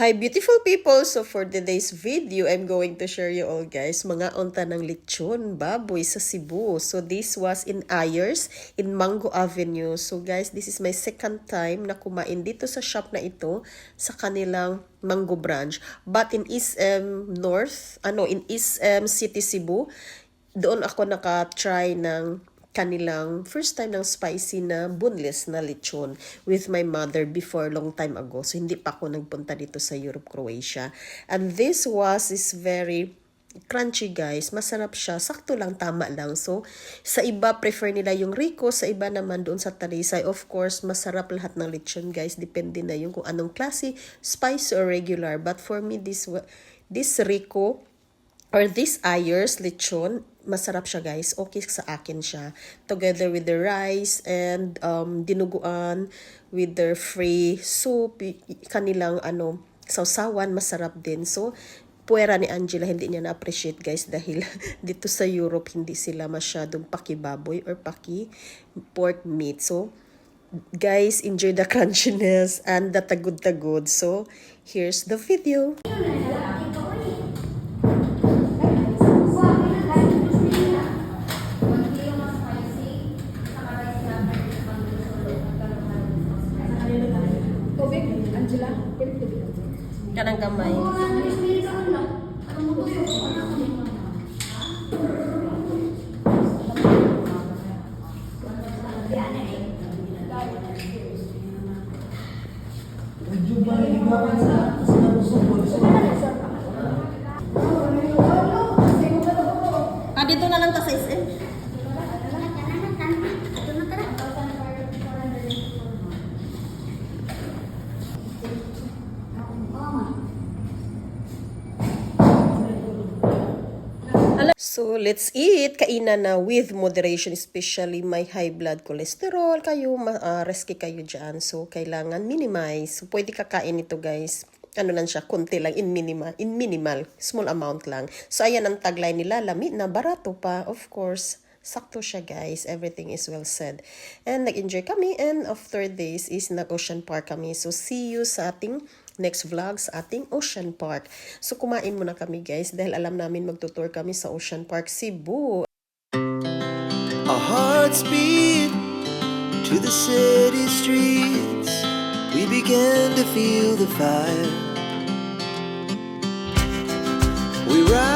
Hi beautiful people! So for today's video, I'm going to share you all guys mga unta ng lechon baboy sa Cebu. So this was in Ayers in Mango Avenue. So guys, this is my second time na kumain dito sa shop na ito sa kanilang Mango branch. But in SM North, in SM City Cebu, doon ako naka-try ng kanilang first time ng spicy na boneless na lechon with my mother before long time ago. So hindi pa ako nagpunta dito sa Europe, Croatia. And this is very crunchy guys. Masarap siya. Sakto lang, tama lang. So sa iba prefer nila yung Rico, sa iba naman doon sa Talisay. Of course, masarap lahat ng lechon guys. Depende na yung kung anong klase, spicy or regular. But for me, this Rico or this Ayers lechon, masarap siya guys. Okay sa akin siya. Together with the rice and dinuguan with their free soup, kanilang sausawan, masarap din. So, puwera ni Angela, hindi niya na-appreciate guys dahil dito sa Europe, hindi sila masyadong pakibaboy or pork meat. So, guys, enjoy the crunchiness and the tagod-tagod. So, here's the video. Kanang gamay. Dito na lang ta sa SM. So, let's eat. Kainan na with moderation, especially may high blood cholesterol. Kayo, risky kayo dyan. So, kailangan minimize. So, pwede kakain ito, guys. Ano lang siya, konti lang, in minimal, small amount lang. So, ayan ang tagline nila, lami na, barato pa, of course. Sakto siya, guys. Everything is well said. And nag-enjoy kami. And after this is nag-Ocean Park kami. So, see you sa ating next vlog sa ating Ocean Park. So, kumain muna kami, guys. Dahil alam namin magtutour kami sa Ocean Park, Cebu. Our hearts beat to the city streets. We began to feel the fire. We ride